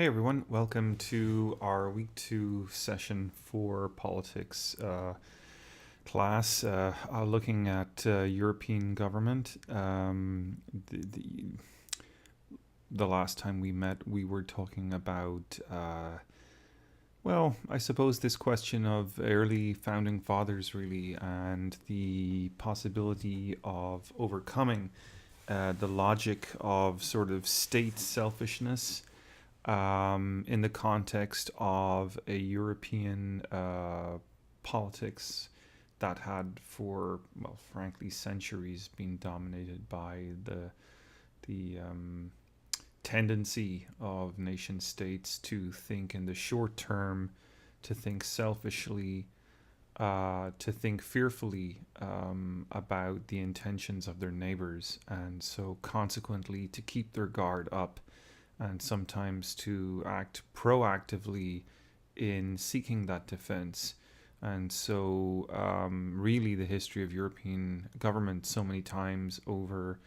Hey everyone, welcome to our week 2 session for politics class, looking at European government. The last time we met, we were talking about, I suppose this question of early founding fathers, really, and the possibility of overcoming the logic of sort of state selfishness in the context of a European politics that had for, well, frankly, centuries been dominated by the tendency of nation states to think in the short term, to think selfishly, to think fearfully about the intentions of their neighbors, and so consequently to keep their guard up and sometimes to act proactively in seeking that defense. And so, really, the history of European government so many times over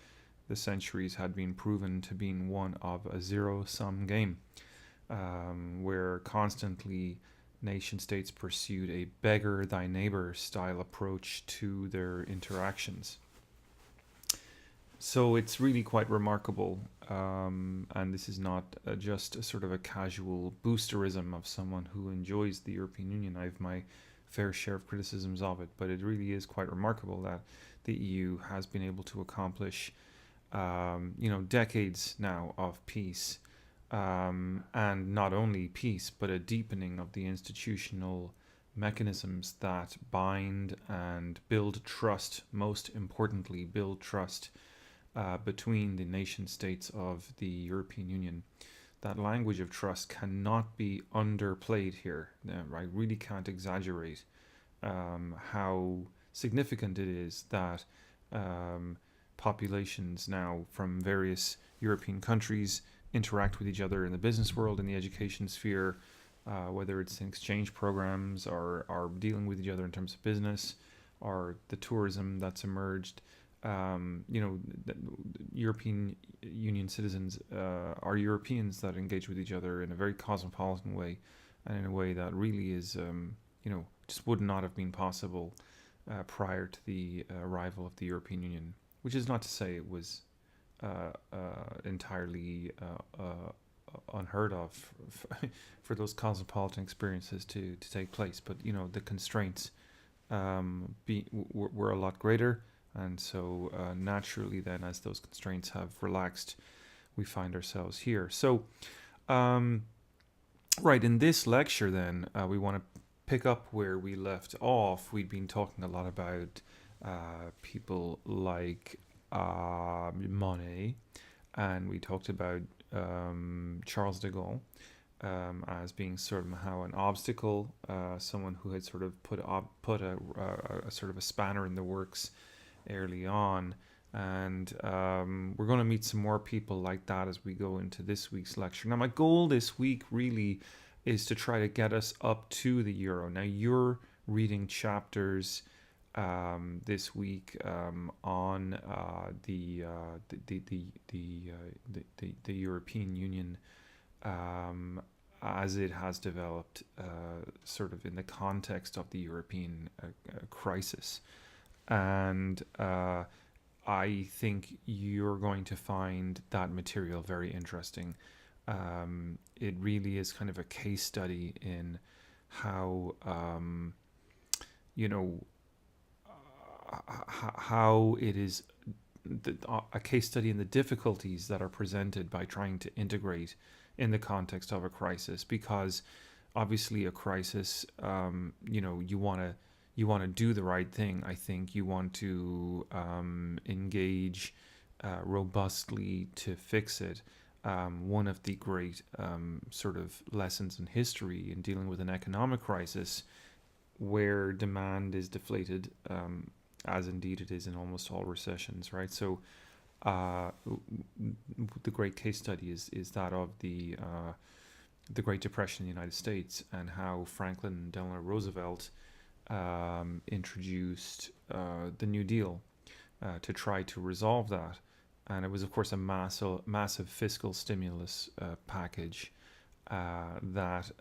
the centuries had been proven to be one of a zero-sum game, where constantly nation states pursued a beggar thy neighbor style approach to their interactions. So it's really quite remarkable, and this is not just a sort of a casual boosterism of someone who enjoys the European Union. I have my fair share of criticisms of it, but it really is quite remarkable that the EU has been able to accomplish, decades now of peace, and not only peace, but a deepening of the institutional mechanisms that bind and build trust. Most importantly, build trust between the nation states of the European Union. That language of trust cannot be underplayed here. I really can't exaggerate how significant it is that populations now from various European countries interact with each other in the business world, in the education sphere, whether it's in exchange programs or are dealing with each other in terms of business, or the tourism that's emerged. European Union citizens are Europeans that engage with each other in a very cosmopolitan way, and in a way that really is, just would not have been possible prior to the arrival of the European Union. Which is not to say it was entirely unheard of for those cosmopolitan experiences to take place, but the constraints were a lot greater. And so naturally then, as those constraints have relaxed, we find ourselves here. So, right, in this lecture then, we want to pick up where we left off. We'd been talking a lot about people like Monet, and we talked about Charles de Gaulle as being somehow an obstacle, someone who had sort of put a sort of a spanner in the works early on, and we're going to meet some more people like that as we go into this week's lecture. Now, my goal this week really is to try to get us up to the euro. Now, you're reading chapters this week on the European Union as it has developed, sort of in the context of the European crisis. And I think you're going to find that material very interesting. It really is kind of a case study in how, how it is a case study in the difficulties that are presented by trying to integrate in the context of a crisis. Because obviously a crisis, you want to do the right thing. I think you want to engage robustly to fix it. One of the great sort of lessons in history in dealing with an economic crisis where demand is deflated, as indeed it is in almost all recessions, right? So the great case study is that of the Great Depression in the United States, and how Franklin Delano Roosevelt introduced the New Deal to try to resolve that. And it was, of course, a massive fiscal stimulus package that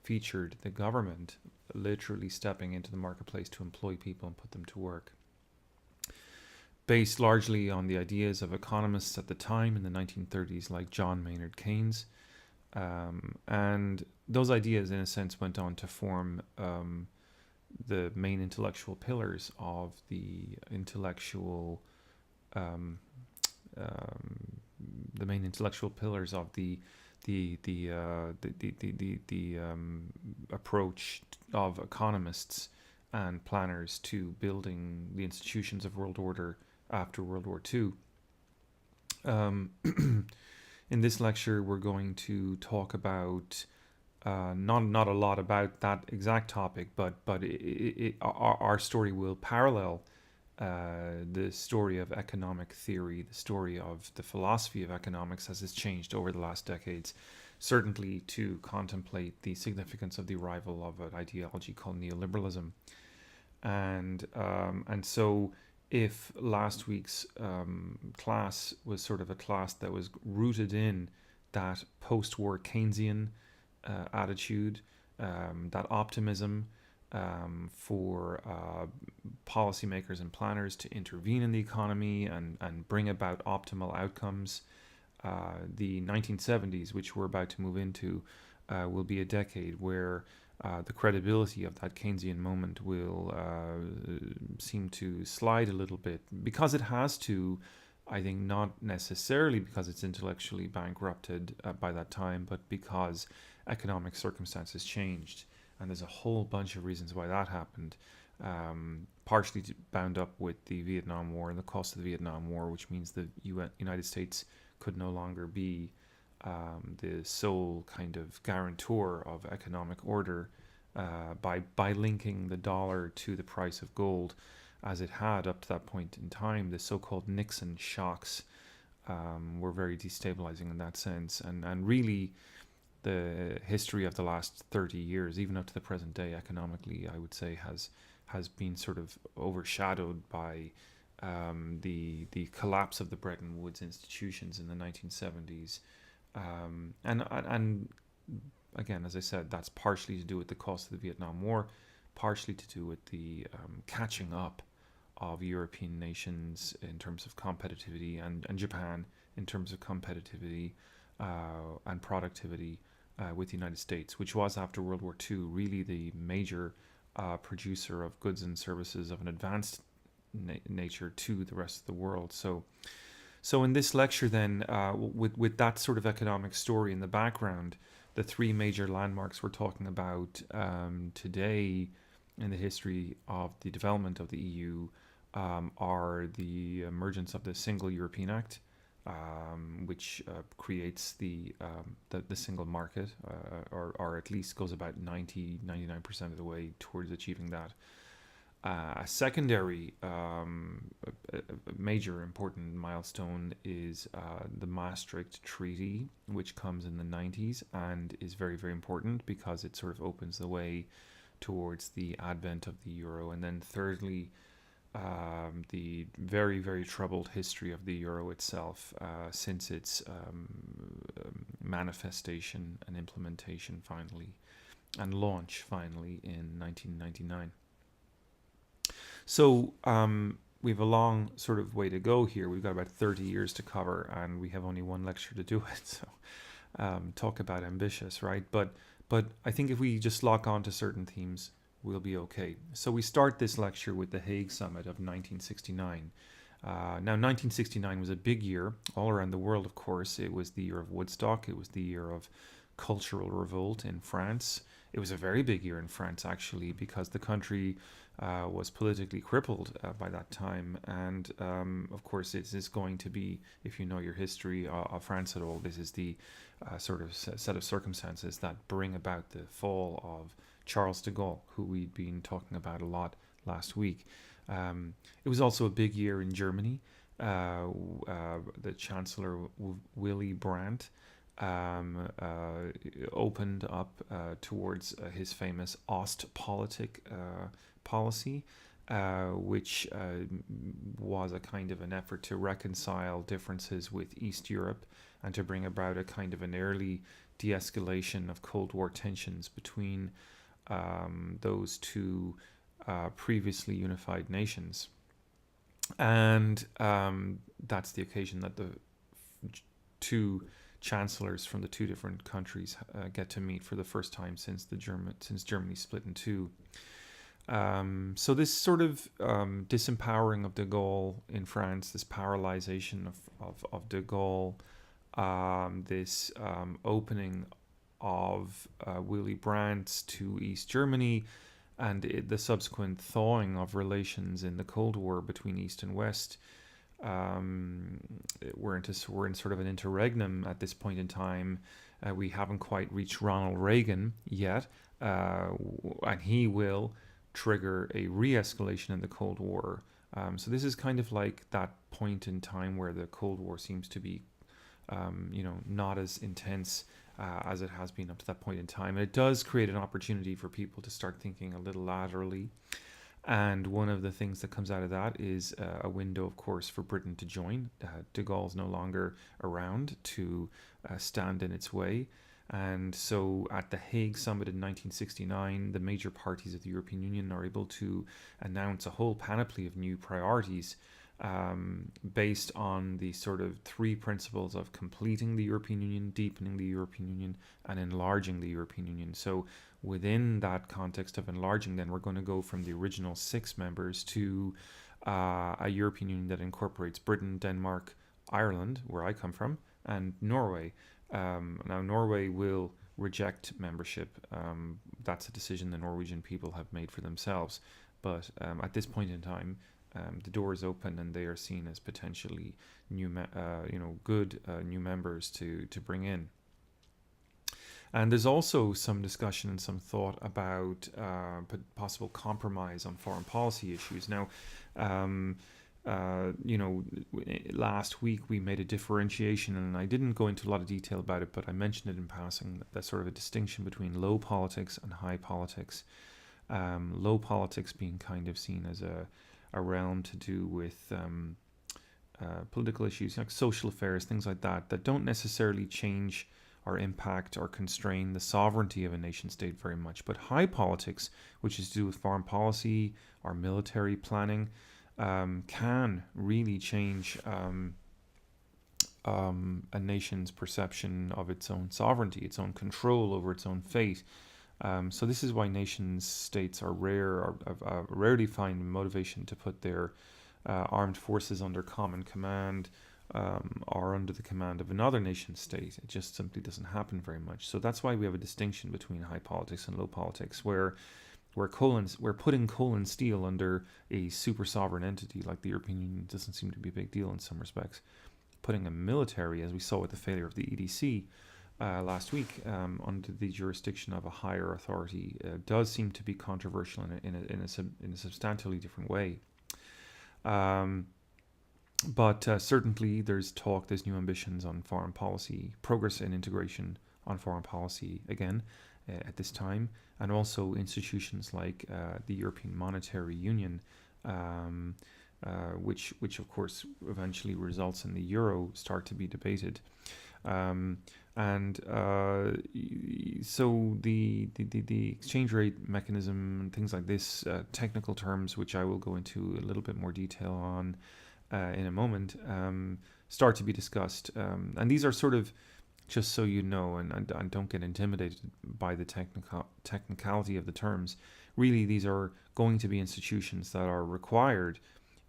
featured the government literally stepping into the marketplace to employ people and put them to work, based largely on the ideas of economists at the time in the 1930s, like John Maynard Keynes. And those ideas, in a sense, went on to form the main intellectual pillars of um, the main intellectual pillars of the approach of economists and planners to building the institutions of world order after World War II. Um, in this lecture, we're going to talk about not a lot about that exact topic, but our story will parallel the story of economic theory, the story of the philosophy of economics as it's changed over the last decades, certainly to contemplate the significance of the arrival of an ideology called neoliberalism. And so if last week's class was sort of a class that was rooted in that post-war Keynesian attitude, that optimism for policymakers and planners to intervene in the economy and bring about optimal outcomes, the 1970s, which we're about to move into, will be a decade where the credibility of that Keynesian moment will seem to slide a little bit, because it has to. I think not necessarily because it's intellectually bankrupted by that time, but because economic circumstances changed. And there's a whole bunch of reasons why that happened, partially bound up with the Vietnam War and the cost of the Vietnam War, which means the United States could no longer be the sole kind of guarantor of economic order by linking the dollar to the price of gold, as it had up to that point in time. The so-called Nixon shocks were very destabilizing in that sense, and really the history of the last 30 years, even up to the present day, economically, I would say has been sort of overshadowed by the collapse of the Bretton Woods institutions in the 1970s, and again, as I said, that's partially to do with the cost of the Vietnam War, partially to do with the catching up of European nations in terms of competitivity, and Japan in terms of competitivity and productivity with the United States, which was, after World War II, really the major producer of goods and services of an advanced nature to the rest of the world. So in this lecture then, with that sort of economic story in the background, the three major landmarks we're talking about today in the history of the development of the EU are the emergence of the Single European Act, which creates the single market, or at least goes about 99% of the way towards achieving that. A secondary major important milestone is the Maastricht Treaty, which comes in the 90s and is very, very important because it sort of opens the way towards the advent of the euro. And then thirdly, the very, very troubled history of the euro itself since its manifestation and implementation finally, and launch finally in 1999. So we have a long sort of way to go here. We've got about 30 years to cover, and we have only one lecture to do it. So talk about ambitious, right? But I think if we just lock on to certain themes, we'll be okay. So we start this lecture with the Hague Summit of 1969. Now, 1969 was a big year all around the world, of course. It was the year of Woodstock. It was the year of cultural revolt in France. It was a very big year in France, actually, because the country was politically crippled by that time. And, of course, it is going to be, if you know your history of France at all, this is the sort of set of circumstances that bring about the fall of Charles de Gaulle, who we'd been talking about a lot last week. It was also a big year in Germany. The Chancellor Willy Brandt opened up towards his famous Ostpolitik policy, which was a kind of an effort to reconcile differences with East Europe and to bring about a kind of an early de-escalation of Cold War tensions between those two previously unified nations. And that's the occasion that the two chancellors from the two different countries get to meet for the first time since Germany split in two. So this sort of disempowering of de Gaulle in France, this paralyzation of de Gaulle, this opening of Willy Brandt to East Germany, and the subsequent thawing of relations in the Cold War between East and West. We're in sort of an interregnum at this point in time. We haven't quite reached Ronald Reagan yet, and he will trigger a re-escalation in the Cold War. So this is kind of like that point in time where the Cold War seems to be, not as intense as it has been up to that point in time. And it does create an opportunity for people to start thinking a little laterally. And one of the things that comes out of that is a window, of course, for Britain to join. De Gaulle's no longer around to stand in its way. And so at the Hague Summit in 1969, the major parties of the European Union are able to announce a whole panoply of new priorities based on the sort of three principles of completing the European Union, deepening the European Union, and enlarging the European Union. So within that context of enlarging, then we're going to go from the original 6 members to a European Union that incorporates Britain, Denmark, Ireland, where I come from, and Norway. Now, Norway will reject membership. That's a decision the Norwegian people have made for themselves. But at this point in time, the door is open, and they are seen as potentially good new members to bring in. And there's also some discussion and some thought about possible compromise on foreign policy issues. Now, last week we made a differentiation, and I didn't go into a lot of detail about it, but I mentioned it in passing, that sort of a distinction between low politics and high politics. Low politics being kind of seen as a realm to do with political issues, like social affairs, things like that don't necessarily change or impact or constrain the sovereignty of a nation state very much. But high politics, which is to do with foreign policy or military planning, can really change a nation's perception of its own sovereignty, its own control over its own fate. So this is why nation states are rarely find motivation to put their armed forces under common command or under the command of another nation state. It just simply doesn't happen very much. So that's why we have a distinction between high politics and low politics, where we're putting coal and steel under a super sovereign entity like the European Union doesn't seem to be a big deal in some respects. Putting a military, as we saw with the failure of the EDC last week, under the jurisdiction of a higher authority does seem to be controversial in a substantially different way. But certainly there's new ambitions on foreign policy, progress and integration on foreign policy again at this time, and also institutions like the European Monetary Union, which of course eventually results in the euro, start to be debated. So the exchange rate mechanism and things like this, technical terms, which I will go into a little bit more detail on in a moment, start to be discussed. And these are sort of, just so you know, and don't get intimidated by the technicality of the terms. Really, these are going to be institutions that are required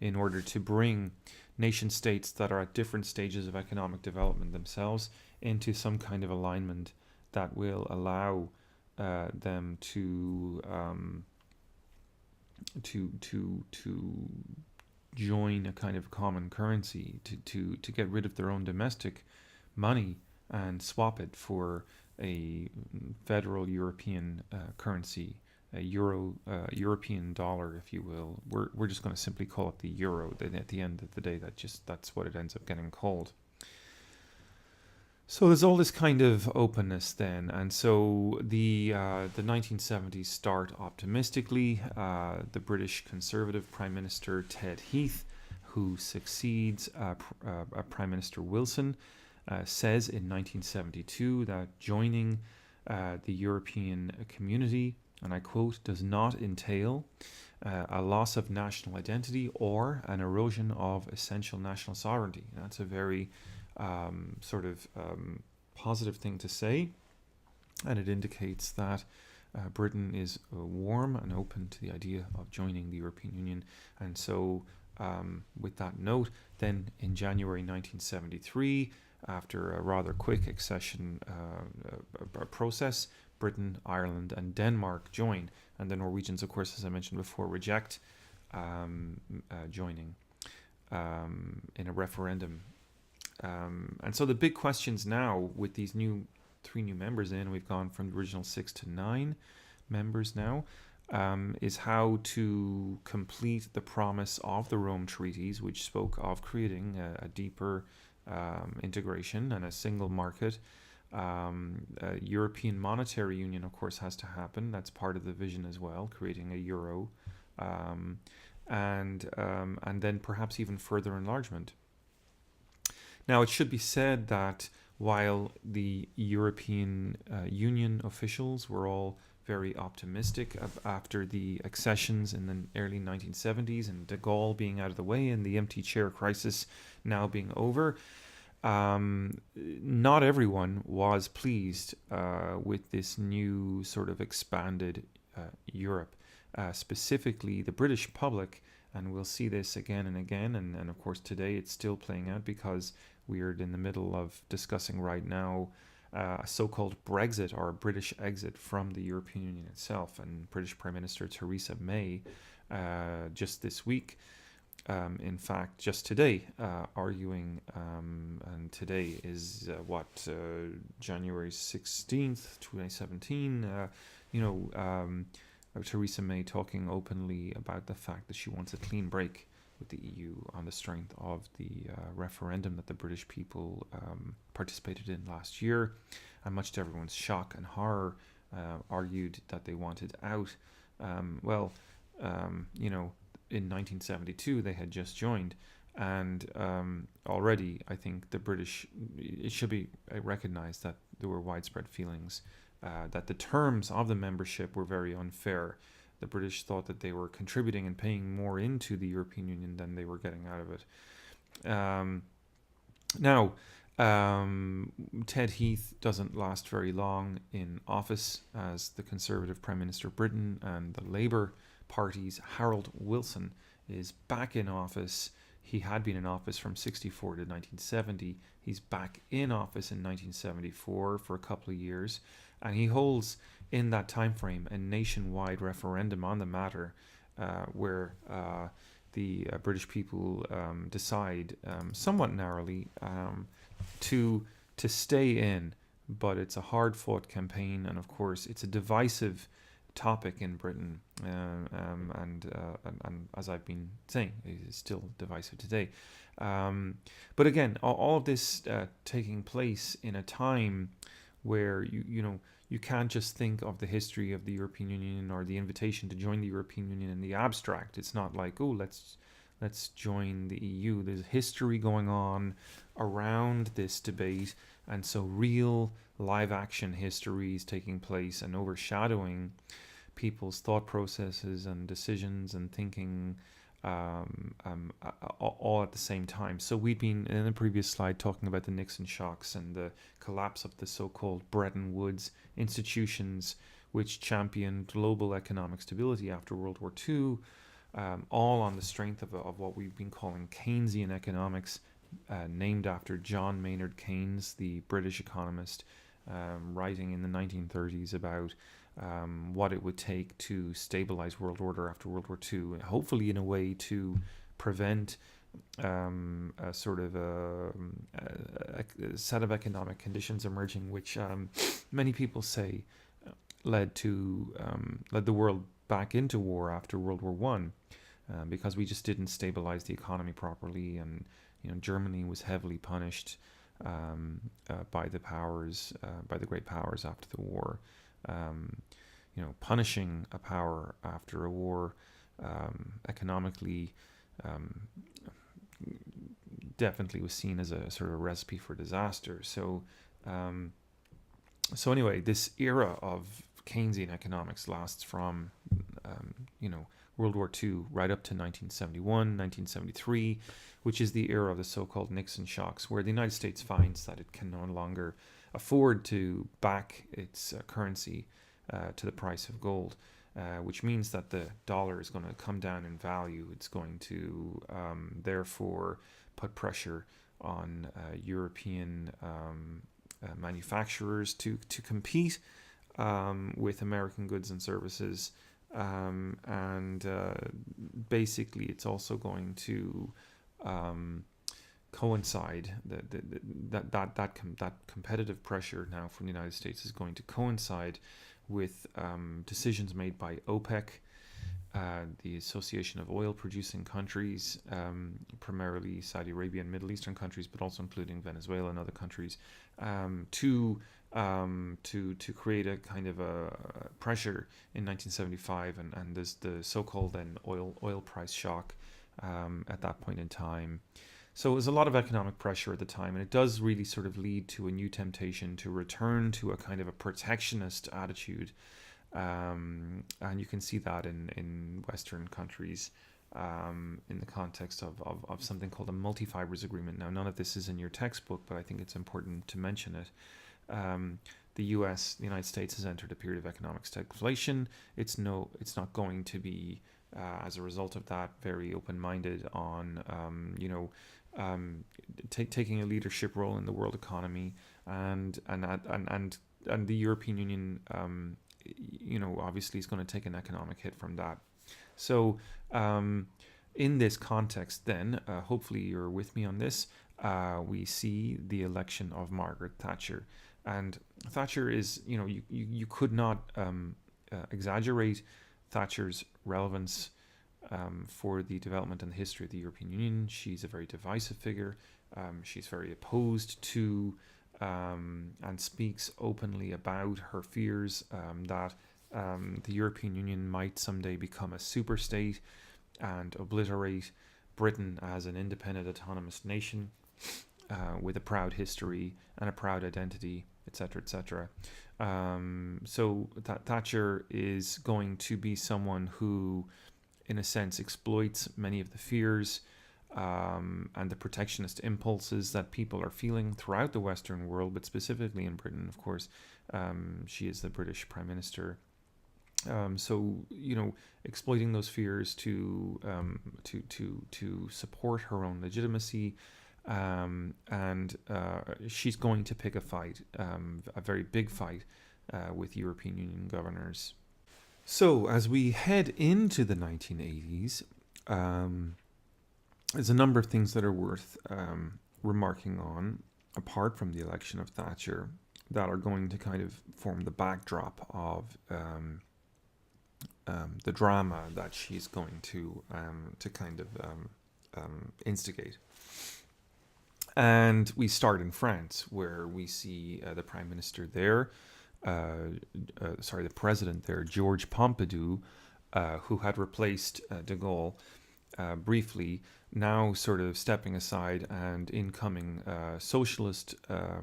in order to bring nation states that are at different stages of economic development themselves into some kind of alignment that will allow them to join a kind of common currency, to get rid of their own domestic money and swap it for a federal European currency, a European dollar, if you will. We're just going to simply call it the euro. Then at the end of the day, that's what it ends up getting called. So there's all this kind of openness then, and so the 1970s start optimistically. The British Conservative Prime Minister Ted Heath, who succeeds Prime Minister Wilson, says in 1972 that joining the European community, and I quote, does not entail a loss of national identity or an erosion of essential national sovereignty. That's a very positive thing to say, and it indicates that Britain is warm and open to the idea of joining the European Union. And so, with that note, then in January 1973, after a rather quick accession process, Britain, Ireland, and Denmark join. And the Norwegians, of course, as I mentioned before, reject joining in a referendum. And so the big questions now with these three new members in, we've gone from the original 6 to 9 members now, is how to complete the promise of the Rome Treaties, which spoke of creating a deeper integration and a single market. European monetary union, of course, has to happen. That's part of the vision as well, creating a euro, and then perhaps even further enlargement. Now, it should be said that while the European Union officials were all very optimistic after the accessions in the early 1970s and de Gaulle being out of the way and the empty chair crisis now being over, not everyone was pleased with this new sort of expanded Europe, specifically the British public. And we'll see this again and again. And of course, today it's still playing out because we're in the middle of discussing right now a so-called Brexit, or British exit from the European Union itself. And British Prime Minister Theresa May just this week, in fact, just today, arguing, and today is January 16th, 2017, Theresa May talking openly about the fact that she wants a clean break with the EU on the strength of the referendum that the British people participated in last year, and much to everyone's shock and horror, argued that they wanted out. In 1972 they had just joined, and already I think it should be recognized that there were widespread feelings that the terms of the membership were very unfair. The British thought that they were contributing and paying more into the European Union than they were getting out of it. Ted Heath doesn't last very long in office as the Conservative Prime Minister of Britain, and the Labour Party's Harold Wilson is back in office. He had been in office from 1964 to 1970. He's back in office in 1974 for a couple of years, and he holds in that time frame a nationwide referendum on the matter, where the British people decide somewhat narrowly to stay in. But it's a hard-fought campaign, and of course it's a divisive topic in Britain, and as I've been saying, it is still divisive today. But again, all of this taking place in a time where you can't just think of the history of the European Union or the invitation to join the European Union in the abstract. It's not like, oh, let's join the EU. There's history going on around this debate, and so real live action history is taking place and overshadowing people's thought processes and decisions and thinking all at the same time. So we'd been in the previous slide talking about the Nixon shocks and the collapse of the so-called Bretton Woods institutions, which championed global economic stability after World War II, all on the strength of what we've been calling Keynesian economics, named after John Maynard Keynes, the British economist, writing in the 1930s about what it would take to stabilize world order after World War II, hopefully in a way to prevent a sort of a set of economic conditions emerging, which many people say led the world back into war after World War One, because we just didn't stabilize the economy properly, and Germany was heavily punished by the powers, by the great powers after the war. Punishing a power after a war economically definitely was seen as a sort of recipe for disaster. Um, so anyway, this era of Keynesian economics lasts from, World War II right up to 1971, 1973, which is the era of the so-called Nixon shocks, where the United States finds that it can no longer afford to back its currency to the price of gold, which means that the dollar is going to come down in value. It's going to therefore put pressure on European manufacturers to compete with American goods and services, and basically it's also going to coincide that competitive pressure now from the United States is going to coincide with decisions made by OPEC, the Association of Oil Producing Countries, primarily Saudi Arabia and Middle Eastern countries, but also including Venezuela and other countries, to create a kind of a pressure in 1975, and there's the so-called then oil price shock at that point in time. So it was a lot of economic pressure at the time, and it does really sort of lead to a new temptation to return to a kind of a protectionist attitude. And you can see that in Western countries in the context of something called a multi-fibers agreement. Now, none of this is in your textbook, but I think it's important to mention it. The United States has entered a period of economic stagflation. It's not going to be, as a result of that, very open-minded on, taking a leadership role in the world economy, and the European Union, obviously is going to take an economic hit from that. So, in this context, then, hopefully you're with me on this. We see the election of Margaret Thatcher. And Thatcher is, you could not exaggerate Thatcher's relevance for the development and the history of the European Union. She's a very divisive figure. She's very opposed to and speaks openly about her fears that the European Union might someday become a super state and obliterate Britain as an independent autonomous nation with a proud history and a proud identity, etc., etc. So Thatcher is going to be someone who, in a sense, exploits many of the fears and the protectionist impulses that people are feeling throughout the Western world, but specifically in Britain, of course. She is the British Prime Minister. So, exploiting those fears to support her own legitimacy. And she's going to pick a fight, a very big fight, with European Union governors. So as we head into the 1980s, there's a number of things that are worth remarking on, apart from the election of Thatcher, that are going to kind of form the backdrop of the drama that she's going to kind of instigate. And we start in France, where we see the Prime Minister there, the President there, Georges Pompidou, who had replaced de Gaulle briefly, now sort of stepping aside, and incoming socialist a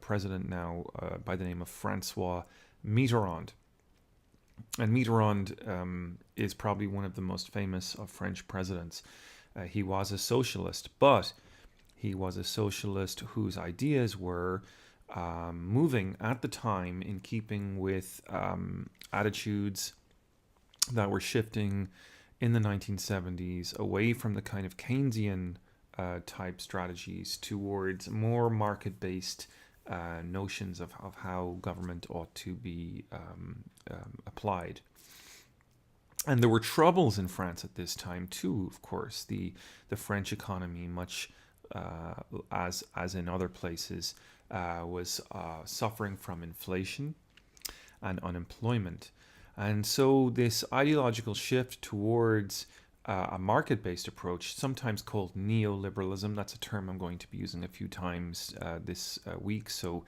president now by the name of Francois Mitterrand. And Mitterrand is probably one of the most famous of French presidents. He was a socialist, but he was a socialist whose ideas were moving at the time in keeping with attitudes that were shifting in the 1970s away from the kind of Keynesian type strategies towards more market-based notions of how government ought to be applied. And there were troubles in France at this time too, of course. The French economy, much as in other places, was suffering from inflation and unemployment. And so this ideological shift towards a market-based approach, sometimes called neoliberalism, that's a term I'm going to be using a few times this week, so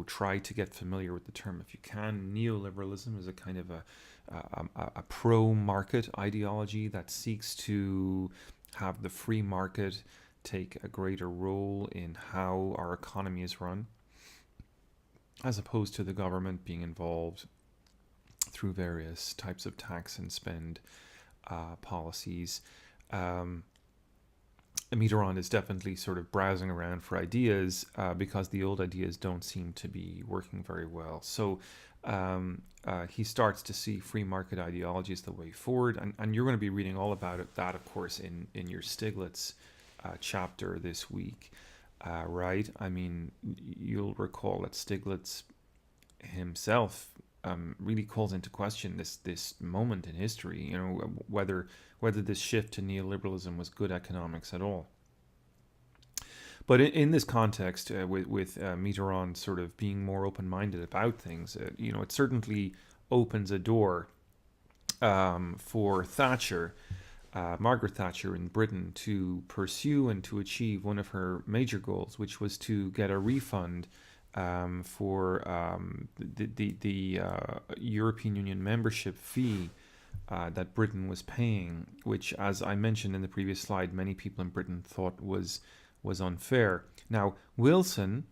try to get familiar with the term if you can. Neoliberalism is a kind of a pro-market ideology that seeks to have the free market take a greater role in how our economy is run, as opposed to the government being involved through various types of tax and spend policies. Mitterrand is definitely sort of browsing around for ideas because the old ideas don't seem to be working very well. So he starts to see free market ideology as the way forward. And you're going to be reading all about that, of course, in your Stiglitz chapter this week, right? I mean, you'll recall that Stiglitz himself really calls into question this moment in history, you know, whether this shift to neoliberalism was good economics at all. But in this context, with Mitterrand sort of being more open-minded about things, you know, it certainly opens a door for Thatcher, Margaret Thatcher in Britain, to pursue and to achieve one of her major goals, which was to get a refund for the European Union membership fee that Britain was paying, which, as I mentioned in the previous slide, many people in Britain thought was unfair. Now, Harold Wilson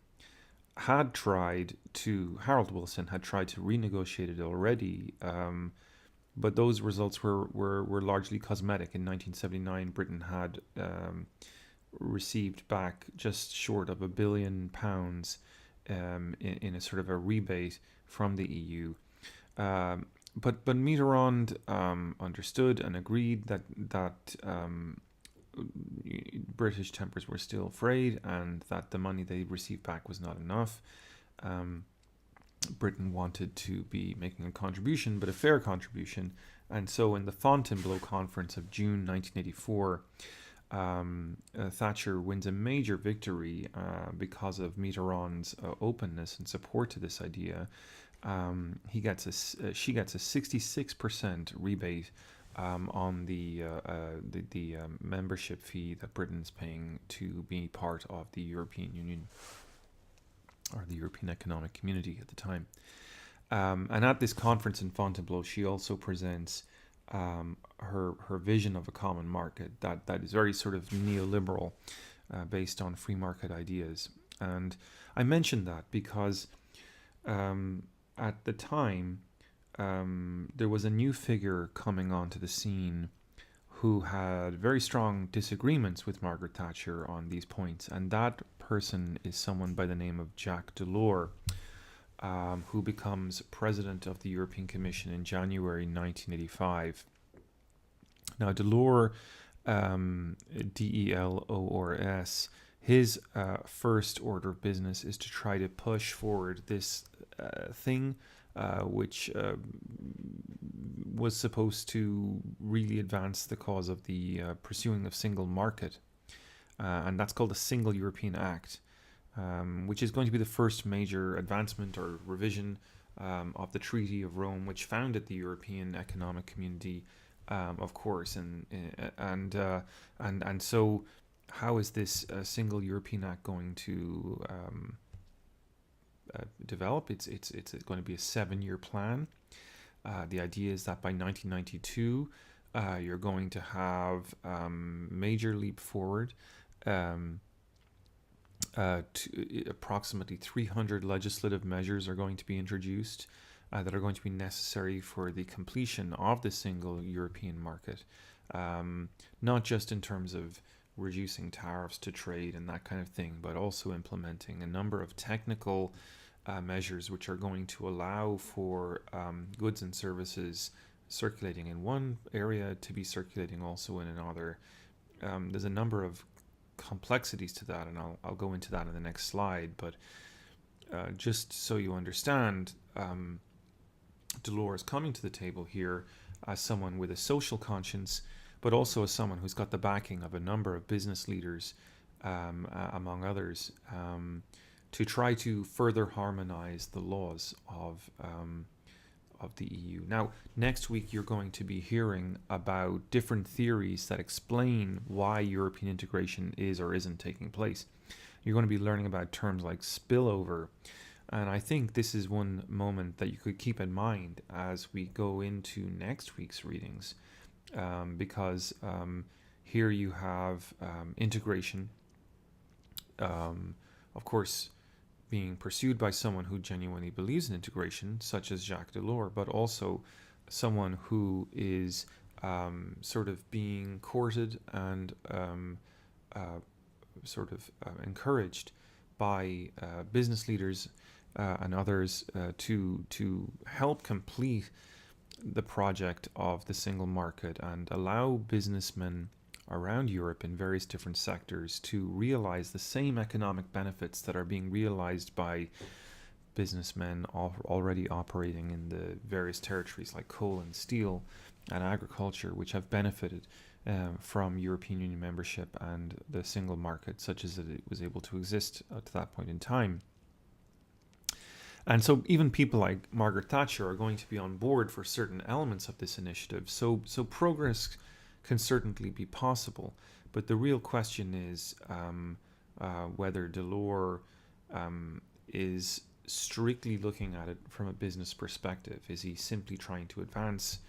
had tried to renegotiate it already, but those results were largely cosmetic. In 1979, Britain had received back just short of £1 billion in a sort of a rebate from the EU. But Mitterrand understood and agreed that British tempers were still frayed and that the money they received back was not enough. Britain wanted to be making a contribution, but a fair contribution. And so in the Fontainebleau Conference of June 1984, Thatcher wins a major victory because of Mitterrand's openness and support to this idea. She gets a 66% rebate on the membership fee that Britain's paying to be part of the European Union, or the European Economic Community at the time. And at this conference in Fontainebleau, she also presents her vision of a common market that is very sort of neoliberal, based on free market ideas. And I mention that because at the time, there was a new figure coming onto the scene who had very strong disagreements with Margaret Thatcher on these points, and that person is someone by the name of Jacques de Lor, who becomes president of the European Commission in January 1985. Now, Delors, Delors, his first order of business is to try to push forward this thing, which was supposed to really advance the cause of the pursuing of single market, and that's called the Single European Act, which is going to be the first major advancement or revision of the Treaty of Rome, which founded the European Economic Community, of course, and so how is this Single European Act going to develop? It's going to be a 7-year plan. The idea is that by 1992, you're going to have major leap forward. Approximately 300 legislative measures are going to be introduced that are going to be necessary for the completion of the single European market, not just in terms of reducing tariffs to trade and that kind of thing, but also implementing a number of technical measures which are going to allow for goods and services circulating in one area to be circulating also in another. There's a number of complexities to that, and I'll go into that in the next slide, but just so you understand, Delors is coming to the table here as someone with a social conscience, but also as someone who's got the backing of a number of business leaders, among others, to try to further harmonize the laws of the EU. Now, next week you're going to be hearing about different theories that explain why European integration is or isn't taking place. You're going to be learning about terms like spillover, and I think this is one moment that you could keep in mind as we go into next week's readings, because Here you have integration, of course, being pursued by someone who genuinely believes in integration, such as Jacques de Lor, but also someone who is sort of being courted and encouraged by business leaders and others to help complete the project of the single market and allow businessmen around Europe in various different sectors to realize the same economic benefits that are being realized by businessmen already operating in the various territories like coal and steel and agriculture, which have benefited from European Union membership and the single market, such as it was able to exist to that point in time. And so even people like Margaret Thatcher are going to be on board for certain elements of this initiative. So progress can certainly be possible. But the real question is whether de Lor is strictly looking at it from a business perspective. Is he simply trying to advance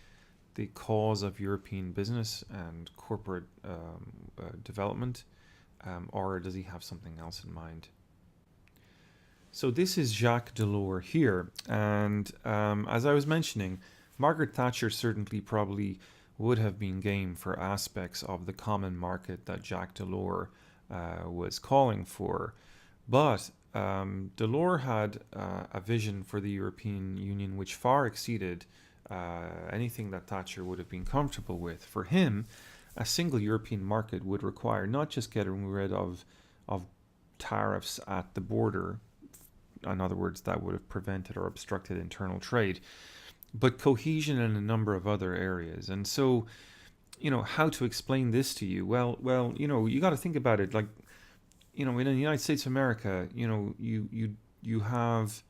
the cause of European business and corporate development, or does he have something else in mind? So this is Jacques de Lor here, and as I was mentioning, Margaret Thatcher certainly probably would have been game for aspects of the common market that Jacques de Lor was calling for, but de Lor had a vision for the European Union which far exceeded anything that Thatcher would have been comfortable with. For him, a single European market would require not just getting rid of tariffs at the border, in other words, that would have prevented or obstructed internal trade, but cohesion in a number of other areas. And so, how to explain this to you? Well, you got to think about it. Like, in the United States of America, you have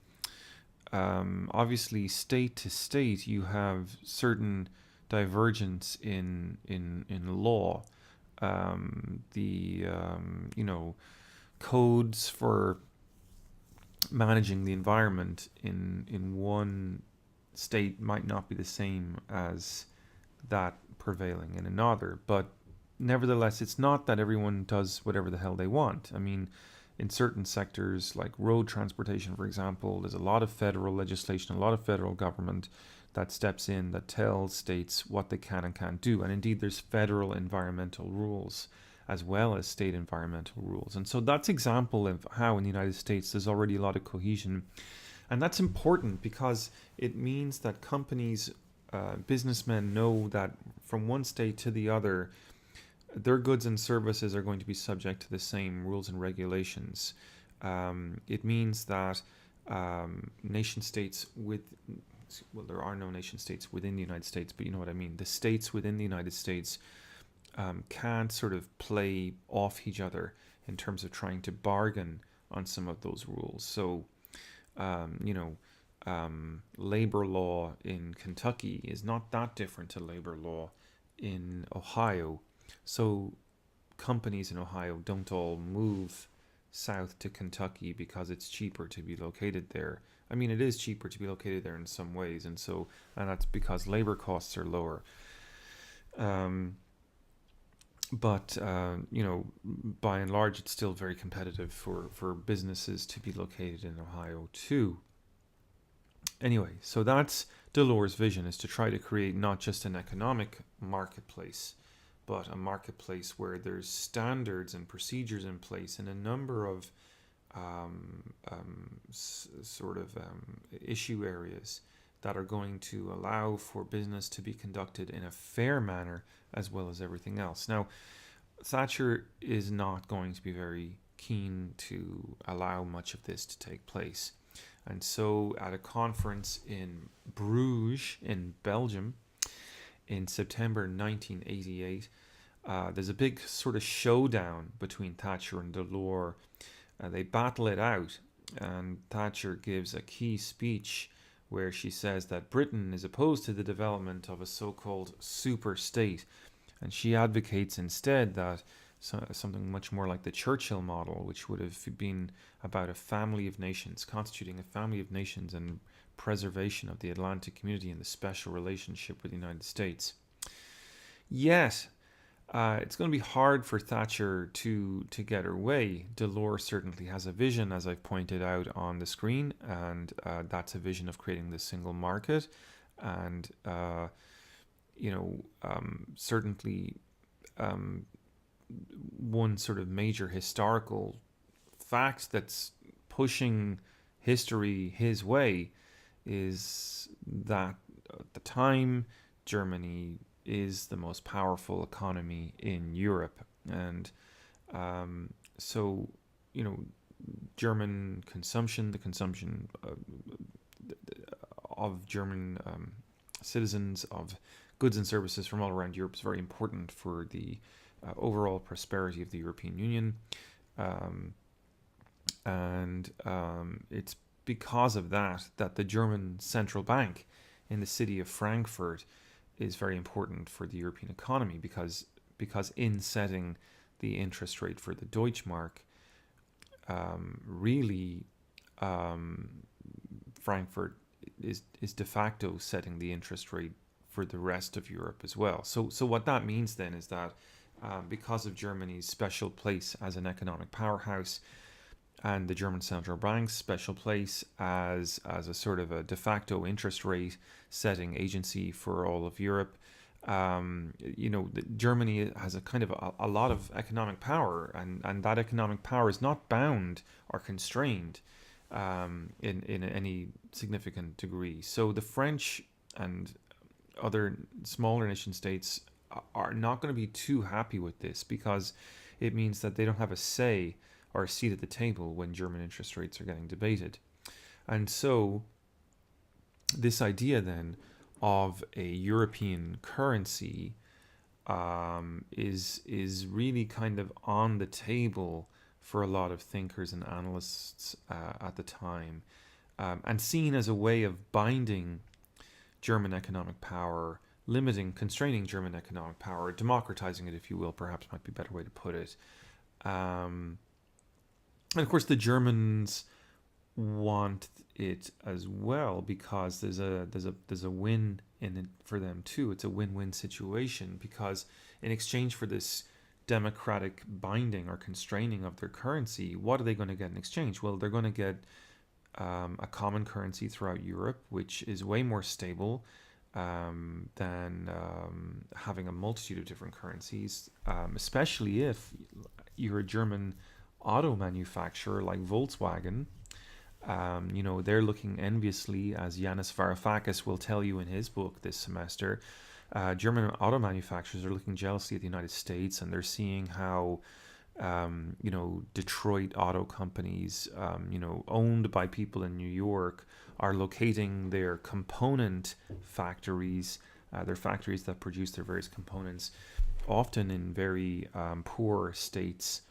obviously state to state, you have certain divergence in law. Codes for managing the environment in one state might not be the same as that prevailing in another, but nevertheless, it's not that everyone does whatever the hell they want. I mean, in certain sectors like road transportation, for example, there's a lot of federal legislation, a lot of federal government that steps in, that tells states what they can and can't do. And indeed, there's federal environmental rules as well as state environmental rules. And so that's an example of how in the United States there's already a lot of cohesion. And that's important because it means that companies, businessmen know that from one state to the other, their goods and services are going to be subject to the same rules and regulations. It means that nation states there are no nation states within the United States, but you know what I mean. The states within the United States can't sort of play off each other in terms of trying to bargain on some of those rules. So, labor law in Kentucky is not that different to labor law in Ohio. So companies in Ohio don't all move south to Kentucky because it's cheaper to be located there. I mean, it is cheaper to be located there in some ways, and that's because labor costs are lower. But by and large, it's still very competitive for businesses to be located in Ohio too. Anyway, so that's de Lor's vision, is to try to create not just an economic marketplace, but a marketplace where there's standards and procedures in place and a number of issue areas that are going to allow for business to be conducted in a fair manner as well as everything else. Now, Thatcher is not going to be very keen to allow much of this to take place. And so at a conference in Bruges in Belgium in September 1988, there's a big sort of showdown between Thatcher and de Lor. They battle it out, and Thatcher gives a key speech where she says that Britain is opposed to the development of a so-called super state, and she advocates instead that something much more like the Churchill model, which would have been about a family of nations, constituting a family of nations and preservation of the Atlantic community and the special relationship with the United States. Yet, it's going to be hard for Thatcher to get her way. De Lor certainly has a vision, as I've pointed out on the screen, and that's a vision of creating the single market. And certainly one sort of major historical fact that's pushing history his way is that at the time Germany is the most powerful economy in Europe, and so you know German consumption, the consumption of German citizens of goods and services from all around Europe is very important for the overall prosperity of the European Union. And it's because of that the German central bank in the city of Frankfurt is very important for the European economy because in setting the interest rate for the Deutschmark, really Frankfurt is de facto setting the interest rate for the rest of Europe as well. So what that means then is that because of Germany's special place as an economic powerhouse and the German central bank's special place as a sort of a de facto interest rate setting agency for all of Europe, Germany has a kind of a lot of economic power, and that economic power is not bound or constrained in any significant degree. So the French and other smaller nation states are not going to be too happy with this because it means that they don't have a say or a seat at the table when German interest rates are getting debated. And so this idea then of a European currency is really kind of on the table for a lot of thinkers and analysts at the time, and seen as a way of binding German economic power, constraining German economic power, democratizing it, if you will, perhaps might be a better way to put it. And of course, the Germans want it as well because there's a win in it for them too. It's a win-win situation because in exchange for this democratic binding or constraining of their currency, what are they going to get in exchange? Well, they're going to get a common currency throughout Europe, which is way more stable than having a multitude of different currencies, especially if you're a German auto manufacturer like Volkswagen. They're looking enviously, as Yanis Varoufakis will tell you in his book this semester. German auto manufacturers are looking jealously at the United States, and they're seeing how Detroit auto companies, owned by people in New York, are locating their component factories, their factories that produce their various components, often in very poor states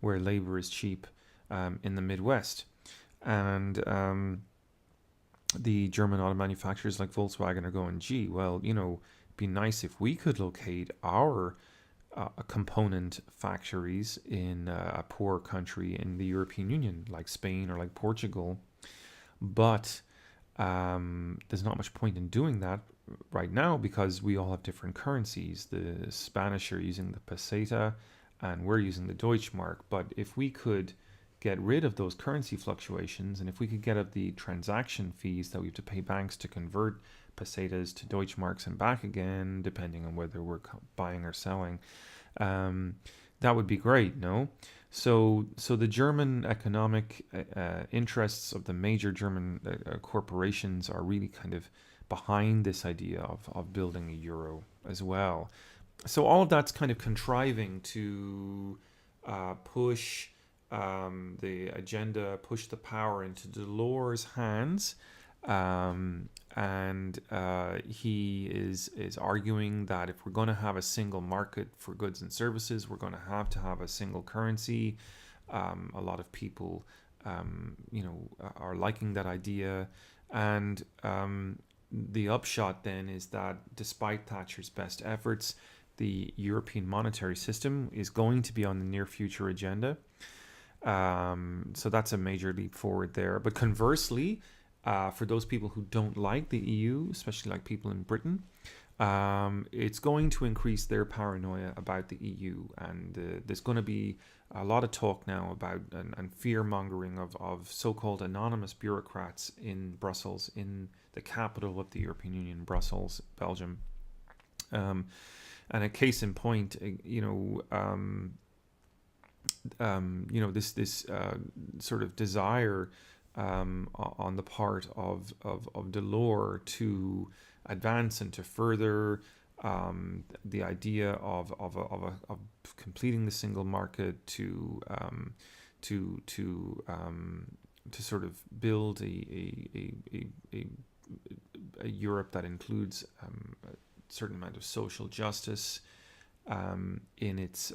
where labor is cheap in the Midwest. And the German auto manufacturers like Volkswagen are going, gee, well, it'd be nice if we could locate our component factories in a poor country in the European Union, like Spain or like Portugal. But there's not much point in doing that right now because we all have different currencies. The Spanish are using the peseta and we're using the Deutschmark. But if we could get rid of those currency fluctuations, and if we could get up the transaction fees that we have to pay banks to convert pesetas to Deutschmarks and back again, depending on whether we're buying or selling, that would be great, no? So the German economic interests of the major German corporations are really kind of behind this idea of building a euro as well. So all of that's kind of contriving to push the agenda, push the power into De Lor's hands. And he is arguing that if we're going to have a single market for goods and services, we're going to have a single currency. A lot of people, are liking that idea. And the upshot then is that despite Thatcher's best efforts, the European monetary system is going to be on the near future agenda. So that's a major leap forward there. But conversely, for those people who don't like the EU, especially like people in Britain, it's going to increase their paranoia about the EU, and there's going to be a lot of talk now about and fear mongering of so-called anonymous bureaucrats in Brussels, in the capital of the European Union, Brussels, Belgium. And a case in point, this sort of desire on the part of de Lor to advance and to further the idea of completing the single market, to sort of build a Europe that includes a certain amount of social justice in its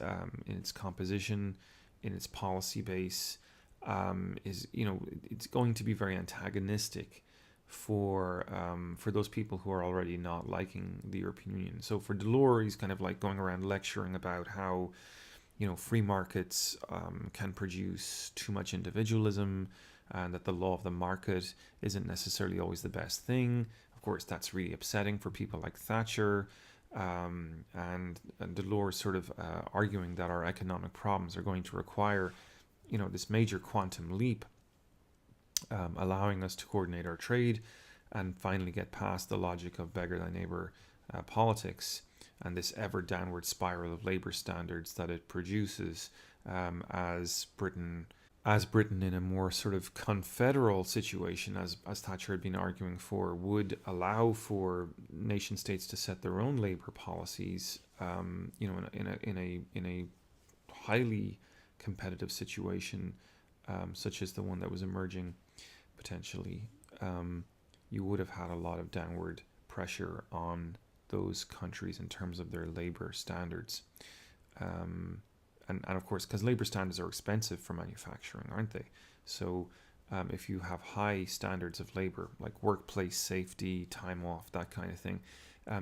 composition, in its policy base, it's going to be very antagonistic for those people who are already not liking the European Union. So for de Lor, he's kind of like going around lecturing about how free markets can produce too much individualism, and that the law of the market isn't necessarily always the best thing. Of course, that's really upsetting for people like Thatcher. And de Lor is sort of arguing that our economic problems are going to require, this major quantum leap, allowing us to coordinate our trade and finally get past the logic of beggar thy neighbor politics and this ever downward spiral of labor standards that it produces, as Britain in a more sort of confederal situation, as Thatcher had been arguing for, would allow for nation states to set their own labor policies, in a highly competitive situation, such as the one that was emerging potentially. You would have had a lot of downward pressure on those countries in terms of their labor standards. And of course, because labor standards are expensive for manufacturing, aren't they? So if you have high standards of labor, like workplace safety, time off, that kind of thing,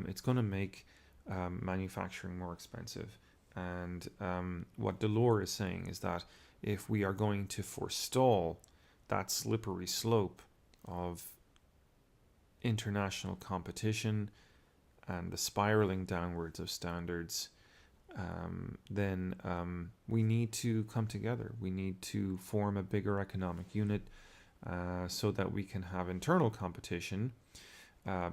it's going to make manufacturing more expensive. And what de Lor is saying is that if we are going to forestall that slippery slope of international competition and the spiraling downwards of standards, then we need to come together. We need to form a bigger economic unit so that we can have internal competition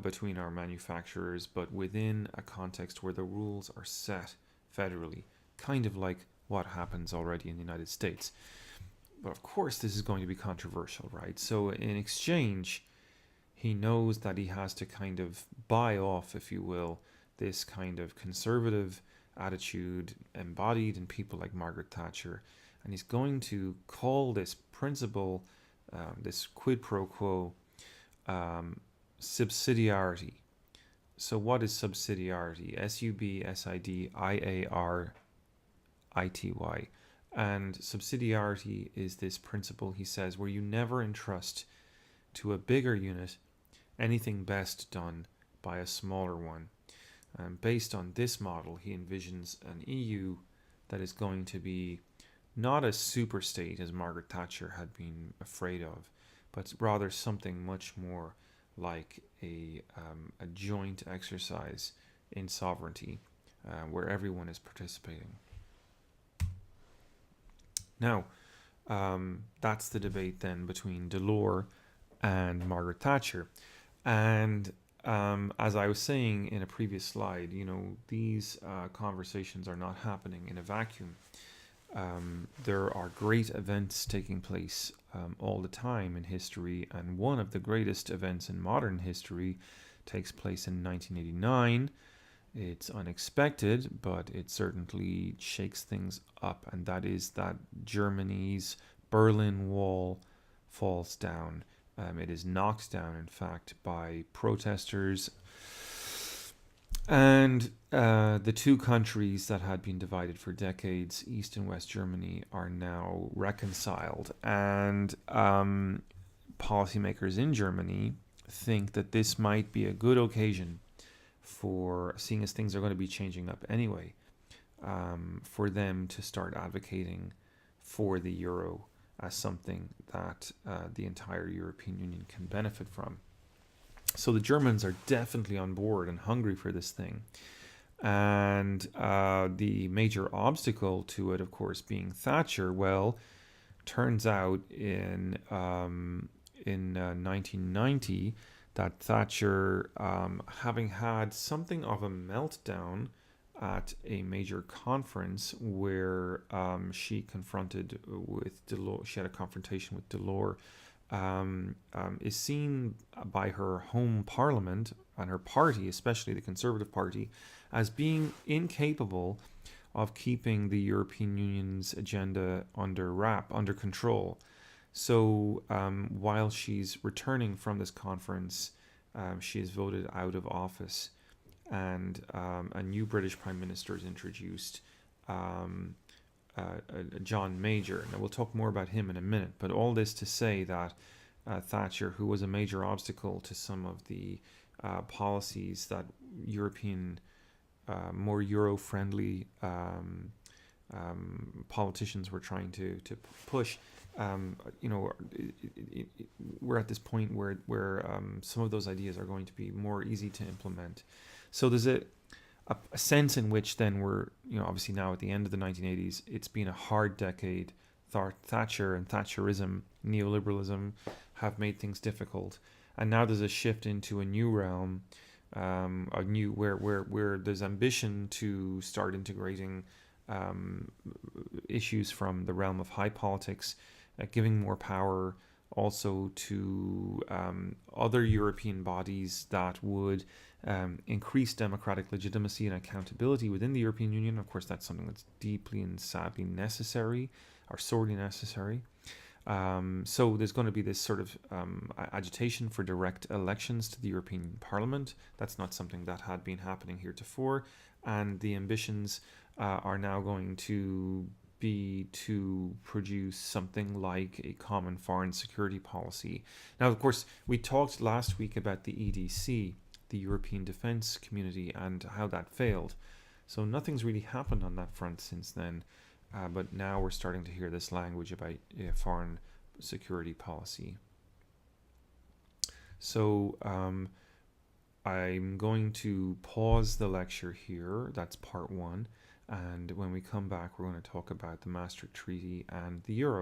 between our manufacturers, but within a context where the rules are set federally, kind of like what happens already in the United States. But of course, this is going to be controversial, right? So in exchange, he knows that he has to kind of buy off, if you will, this kind of conservative attitude embodied in people like Margaret Thatcher, and he's going to call this principle, this quid pro quo, subsidiarity. So what is subsidiarity? SUBSIDIARITY. And subsidiarity is this principle, he says, where you never entrust to a bigger unit anything best done by a smaller one. Based on this model, he envisions an EU that is going to be not a super state, as Margaret Thatcher had been afraid of, but rather something much more like a joint exercise in sovereignty, where everyone is participating. Now, that's the debate then between de Lor and Margaret Thatcher. And as I was saying in a previous slide, these conversations are not happening in a vacuum. There are great events taking place all the time in history, and one of the greatest events in modern history takes place in 1989. It's unexpected, but it certainly shakes things up, and that is that Germany's Berlin Wall falls down. It is knocked down, in fact, by protesters. And the two countries that had been divided for decades, East and West Germany, are now reconciled. And policymakers in Germany think that this might be a good occasion for, seeing as things are going to be changing up anyway, for them to start advocating for the euro as something that the entire European Union can benefit from. So the Germans are definitely on board and hungry for this thing. And the major obstacle to it, of course, being Thatcher. Well, turns out in 1990 that Thatcher, having had something of a meltdown at a major conference where she confronted with Delors, she had a confrontation with Delors, is seen by her home parliament and her party, especially the Conservative Party, as being incapable of keeping the European Union's agenda under control. So while she's returning from this conference, she is voted out of office, and a new British Prime Minister is introduced, John Major. Now we'll talk more about him in a minute, but all this to say that Thatcher, who was a major obstacle to some of the policies that European, more Euro-friendly politicians were trying to push. We're at this point where some of those ideas are going to be more easy to implement. So there's a sense in which then we're, obviously now at the end of the 1980s, it's been a hard decade. Thatcher and Thatcherism, neoliberalism, have made things difficult, and now there's a shift into a new realm, where there's ambition to start integrating issues from the realm of high politics, giving more power also to other European bodies that would increase democratic legitimacy and accountability within the European Union. Of course, that's something that's deeply and sadly necessary, or sorely necessary. So there's going to be this sort of agitation for direct elections to the European Parliament. That's not something that had been happening heretofore, and the ambitions are now going to be to produce something like a common foreign security policy. Now, of course, we talked last week about the EDC, the European Defence Community, and how that failed. So nothing's really happened on that front since then. But now we're starting to hear this language about foreign security policy. So I'm going to pause the lecture here. That's part one. And when we come back, we're going to talk about the Maastricht Treaty and the Euro.